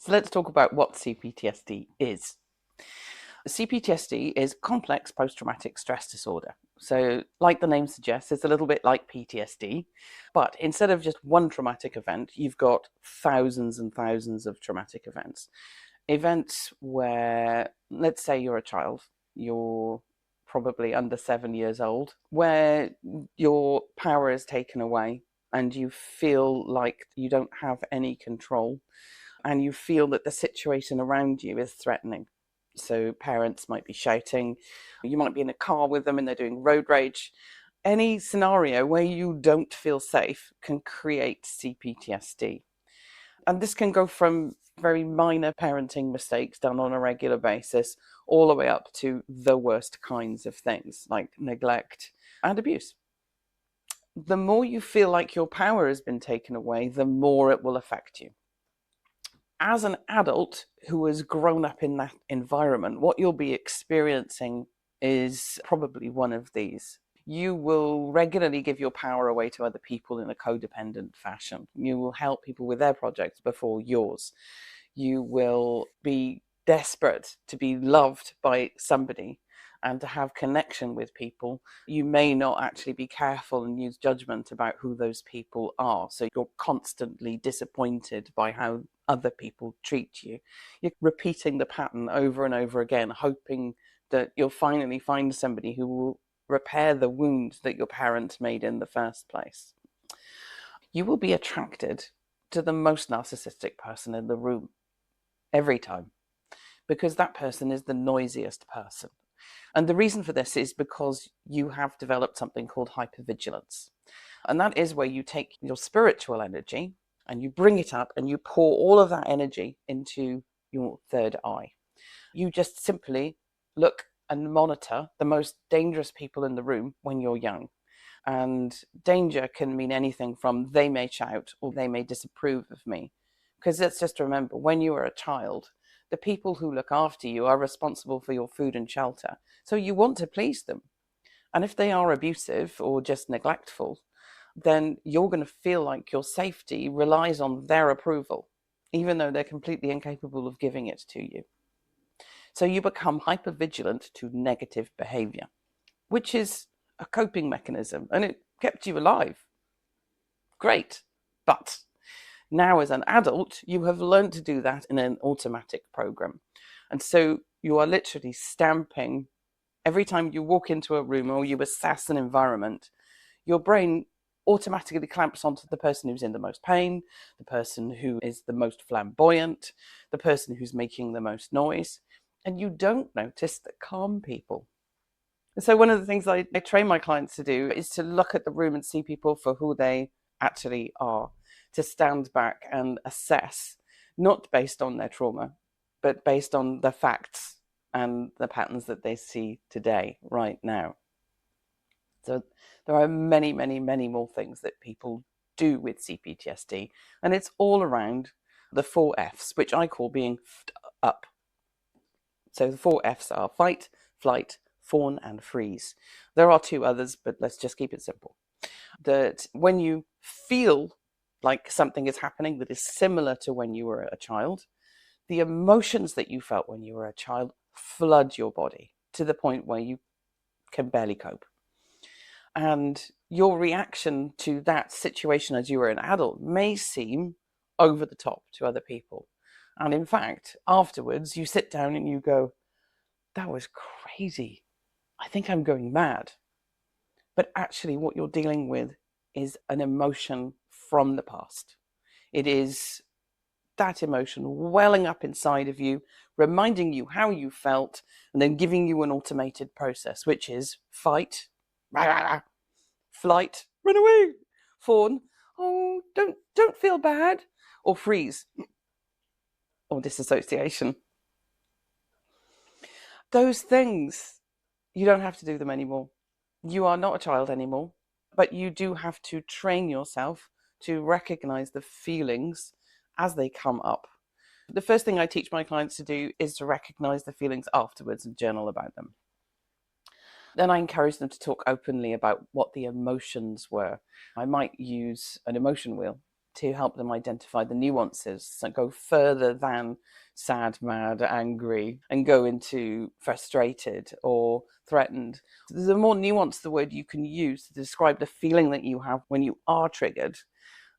So let's talk about what CPTSD is. CPTSD is complex post-traumatic stress disorder. So like the name suggests, it's a little bit like PTSD, but instead of just one traumatic event, you've got thousands and thousands of traumatic events. Events where, let's say you're a child, you're probably under 7 years old, where your power is taken away and you feel like you don't have any control and you feel that the situation around you is threatening. So parents might be shouting, you might be in a car with them and they're doing road rage. Any scenario where you don't feel safe can create CPTSD. And this can go from very minor parenting mistakes done on a regular basis all the way up to the worst kinds of things like neglect and abuse. The more you feel like your power has been taken away, the more it will affect you. As an adult who has grown up in that environment, what you'll be experiencing is probably one of these. You will regularly give your power away to other people in a codependent fashion. You will help people with their projects before yours. You will be desperate to be loved by somebody and to have connection with people. You may not actually be careful and use judgment about who those people are. So you're constantly disappointed by how other people treat you. You're repeating the pattern over and over again, hoping that you'll finally find somebody who will repair the wound that your parents made in the first place. You will be attracted to the most narcissistic person in the room every time, because that person is the noisiest person. And the reason for this is because you have developed something called hypervigilance. And that is where you take your spiritual energy and you bring it up and you pour all of that energy into your third eye. You just simply look and monitor the most dangerous people in the room when you're young. And danger can mean anything from they may shout or they may disapprove of me. Because let's just remember, when you were a child, the people who look after you are responsible for your food and shelter. So you want to please them. And if they are abusive or just neglectful, then you're going to feel like your safety relies on their approval, even though they're completely incapable of giving it to you. So you become hypervigilant to negative behavior, which is a coping mechanism, and it kept you alive. Great. But now as an adult, you have learned to do that in an automatic program. And so you are literally stamping every time you walk into a room or you assess an environment, your brain automatically clamps onto the person who's in the most pain, the person who is the most flamboyant, the person who's making the most noise. And you don't notice the calm people. And so one of the things I train my clients to do is to look at the room and see people for who they actually are, to stand back and assess, not based on their trauma, but based on the facts and the patterns that they see today, right now. So there are many, many, many more things that people do with CPTSD, and it's all around the 4 Fs, which I call being up. So the 4 Fs are fight, flight, fawn, and freeze. There are 2 others, but let's just keep it simple. That when you feel like something is happening that is similar to when you were a child, the emotions that you felt when you were a child flood your body to the point where you can barely cope. And your reaction to that situation as you were an adult may seem over the top to other people. And in fact, afterwards, you sit down and you go, that was crazy. I think I'm going mad. But actually, what you're dealing with is an emotion from the past. It is that emotion welling up inside of you, reminding you how you felt, and then giving you an automated process, which is fight, flight, run away, fawn, oh, don't feel bad, or freeze, or disassociation. Those things, you don't have to do them anymore. You are not a child anymore, but you do have to train yourself to recognize the feelings as they come up. The first thing I teach my clients to do is to recognize the feelings afterwards and journal about them. Then I encourage them to talk openly about what the emotions were. I might use an emotion wheel to help them identify the nuances, so go further than sad, mad, angry, and go into frustrated or threatened. The more nuanced the word you can use to describe the feeling that you have when you are triggered,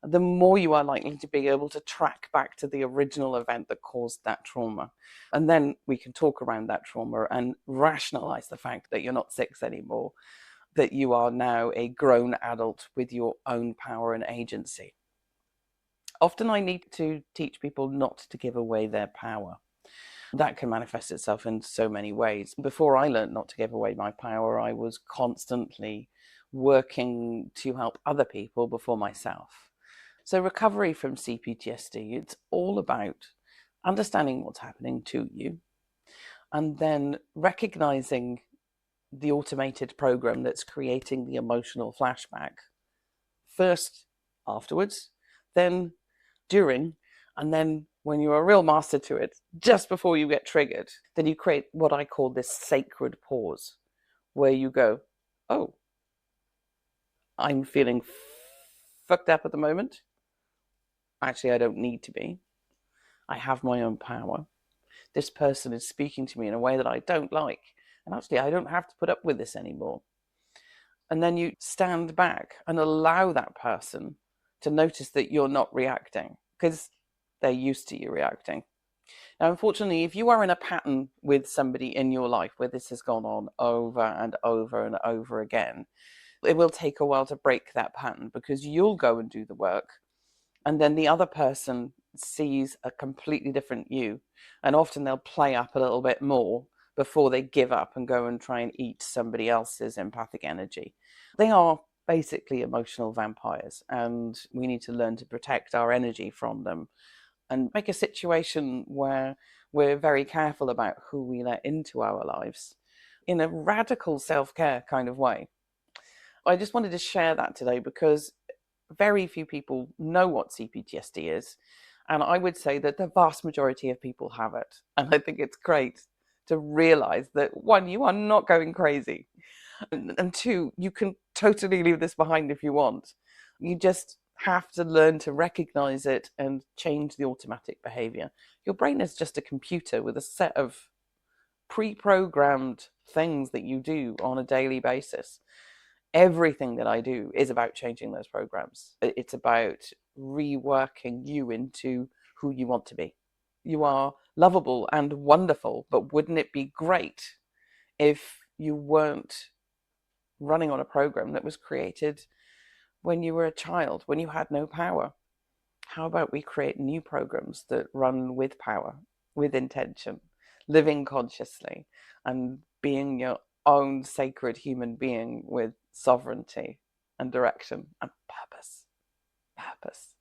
the more you are likely to be able to track back to the original event that caused that trauma. And then we can talk around that trauma and rationalize the fact that you're not 6 anymore, that you are now a grown adult with your own power and agency. Often I need to teach people not to give away their power. That can manifest itself in so many ways. Before I learned not to give away my power, I was constantly working to help other people before myself. So recovery from CPTSD, it's all about understanding what's happening to you and then recognizing the automated program that's creating the emotional flashback. First, afterwards, then during, and then when you're a real master to it, just before you get triggered, then you create what I call this sacred pause, where you go, oh, I'm feeling fucked up at the moment. Actually, I don't need to be. I have my own power. This person is speaking to me in a way that I don't like. And actually, I don't have to put up with this anymore. And then you stand back and allow that person to notice that you're not reacting because they're used to you reacting. Now, unfortunately, if you are in a pattern with somebody in your life where this has gone on over and over and over again, it will take a while to break that pattern because you'll go and do the work and then the other person sees a completely different you. And often they'll play up a little bit more before they give up and go and try and eat somebody else's empathic energy. They are basically emotional vampires, and we need to learn to protect our energy from them and make a situation where we're very careful about who we let into our lives in a radical self-care kind of way. I just wanted to share that today because very few people know what CPTSD is. And I would say that the vast majority of people have it. And I think it's great to realize that one, you are not going crazy. And two, you can totally leave this behind if you want. You just have to learn to recognize it and change the automatic behavior. Your brain is just a computer with a set of pre-programmed things that you do on a daily basis. Everything that I do is about changing those programs. It's about reworking you into who you want to be. You are lovable and wonderful, but wouldn't it be great if you weren't running on a program that was created when you were a child, when you had no power? How about we create new programs that run with power, with intention, living consciously, and being your own sacred human being with sovereignty and direction and purpose. Purpose.